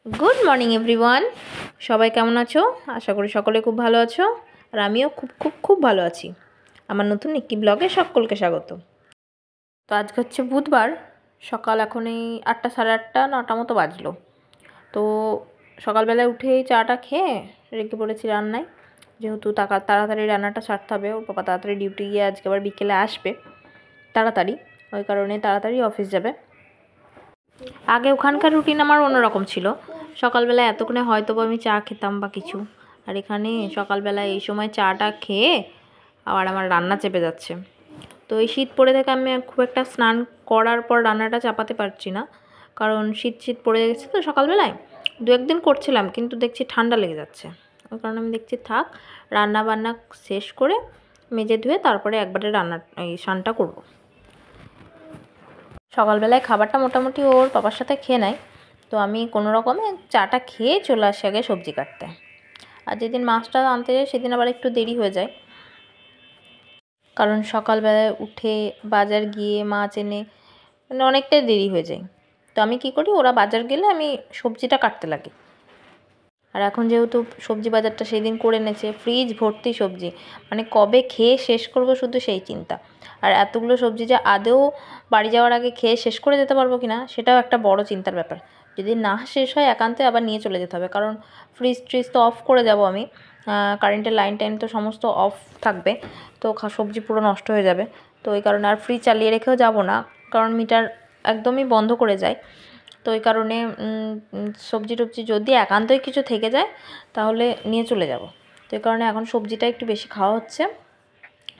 Good morning everyone सबाई केमन आछो आशा करी सकले खूब भालो आछो और आमिओ खूब खूब खूब भालो आछि। आमार नतून एकटी ब्लगे सकलके स्वागत। तो आज हच्छे बुधबार सकाल एखन 8टा साढ़े 8टा 9टा मतो बाजलो। तो सकाल बेलाय उठे चाटा खेये रेखे पड़ेछि रान्नाय, जेहेतु ताड़ाताड़ी रान्नाटा सारते होबे। ओर पापा ताड़ाताड़ी डिउटी गिये आजके आबार बिकेले आसबे ताड़ाताड़ी, ओई कारणे ताड़ाताड़ी अफिस जाबे। आगे ओखानकार रुटिन आमार अन्यरकम छिलो, सकाल बेला एतक्षणे हयतोबा आमि चा खेताम बा किछु, और एखाने सकाल बेला एई समय चाटा खेये आबार आमार रान्ना चेपे जाच्छे। तो এই শীত পড়ে থেকে আমি খুব একটা স্নান করার পর রান্নাটা চাপাতে পারছি না, কারণ শীত শীত পড়ে গেছে তো সকালবেলায় দু একদিন করছিলাম কিন্তু দেখছি ঠান্ডা লেগে যাচ্ছে। ওই কারণে আমি দেখছি থাক রান্না বান্না শেষ করে মেজে ধুয়ে তারপরে একবারে রান্না এই স্নানটা করব। সকালবেলায় খাবারটা মোটামুটি ওর পাপার সাথে খেয়ে নেয়, তো আমি কোনো রকমে চাটা খেয়ে চলে আসি আগে সবজি কাটতে। আর যেদিন মাছটা আনতে যাই সেদিন আবার একটু দেরি হয়ে যায়, কারণ সকালবেলায় উঠে বাজার গিয়ে মাছ এনে মানে অনেকটাই দেরি হয়ে যায়। তো আমি কী করি, ওরা বাজার গেলে আমি সবজিটা কাটতে লাগি। আর এখন যেহেতু সবজি বাজারটা সেই দিন করে এনেছে, ফ্রিজ ভর্তি সবজি, মানে কবে খেয়ে শেষ করব শুধু সেই চিন্তা। আর এতগুলো সবজি যে আদৌ বাড়ি যাওয়ার আগে খেয়ে শেষ করে যেতে পারবো কি না সেটাও একটা বড় চিন্তার ব্যাপার। যদি না শেষ হয় একান্তে আবার নিয়ে চলে যেতে হবে, কারণ ফ্রিজ ট্রিজ তো অফ করে যাব আমি, কারেন্টের লাইন টাইন তো সমস্ত অফ থাকবে, তো সবজি পুরো নষ্ট হয়ে যাবে। তো ওই কারণে আর ফ্রিজ চালিয়ে রেখেও যাব না, কারণ মিটার একদমই বন্ধ করে যায়। তো ওই কারণে সবজি টবজি যদি একান্তই কিছু থেকে যায় তাহলে নিয়ে চলে যাব। তো এই কারণে এখন সবজিটা একটু বেশি খাওয়া হচ্ছে,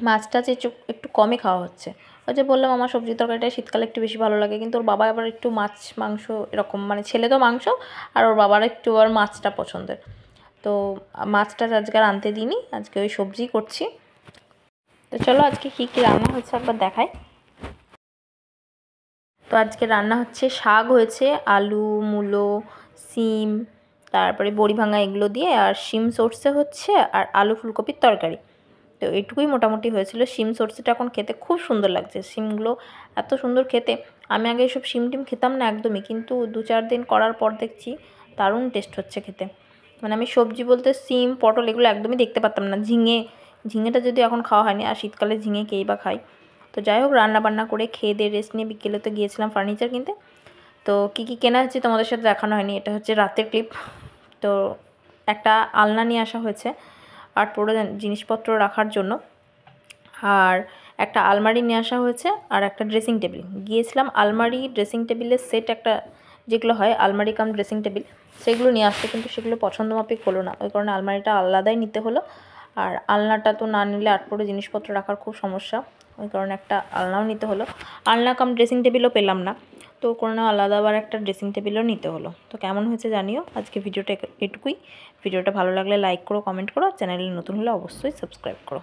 মাছটা একটু কমই খাওয়া হচ্ছে। ওই যে বললাম আমার সবজি তরকারিটা শীতকালে একটু বেশি ভালো লাগে, কিন্তু ওর বাবা আবার একটু মাছ মাংস এরকম, মানে ছেলে তো মাংস আর ওর বাবার একটু আর মাছটা পছন্দের। তো মাছটা আজকে আর আনতে দিইনি, আজকে ওই সবজি করছি। তো চলো আজকে কী কী রান্না হচ্ছে একবার দেখাই। তো আজকে রান্না হচ্ছে শাক হয়েছে, আলু মূলো সিম তারপরে বড়ি ভাঙা এগুলো দিয়ে, আর শিম সর্ষে হচ্ছে আর আলু ফুলকপির তরকারি। তো এইটুকুই মোটামুটি হয়েছিল। শিম সর্ষেটা এখন খেতে খুব সুন্দর লাগছে, শিমগুলো এত সুন্দর খেতে। আমি আগে এইসব শিম টিম খেতাম না একদমই, কিন্তু 2-4 দিন করার পর দেখছি দারুণ টেস্ট হচ্ছে খেতে। মানে আমি সবজি বলতে সিম পটল এগুলো একদমই দেখতে পারতাম না, ঝিঙেটা যদি এখন খাওয়া হয়নি, আর শীতকালে ঝিঙে কেই বা খায়। তো যাই হোক রান্না বান্না করে খেয়ে দিয়ে রেস্ট নিয়ে বিকেলে তো গিয়েছিলাম ফার্নিচার কিনতে। তো কী কী কেনা হচ্ছে তোমাদের সাথে দেখানো হয়নি, এটা হচ্ছে রাতের ক্লিপ। তো একটা আলনা নিয়ে আসা হয়েছে আর পুরো জিনিসপত্র রাখার জন্য, আর একটা আলমারি নিয়ে আসা হয়েছে আর একটা ড্রেসিং টেবিল। গিয়েছিলাম আলমারি ড্রেসিং টেবিলের সেট একটা, যেগুলো হয় আলমারি কাম ড্রেসিং টেবিল, সেগুলো নিয়ে আসতে, কিন্তু সেগুলো পছন্দ মাফিক হলো না, ওই কারণে আলমারিটা আলাদাই নিতে হলো। আর আলনাটা তো না নিলে আটপোড়ে জিনিসপত্র রাখার খুব সমস্যা, ওই কারণে একটা আলনাও নিতে হলো। আলনা কাম ড্রেসিং টেবিলও পেলাম না, তো কোনো আলাদা আবার একটা ড্রেসিং টেবিলও নিতে হলো। তো কেমন হয়েছে জানিও। আজকে ভিডিওটা এটুকুই। ভিডিওটা ভালো লাগলে লাইক করো, কমেন্ট করো, চ্যানেলে নতুন হলে অবশ্যই সাবস্ক্রাইব করো।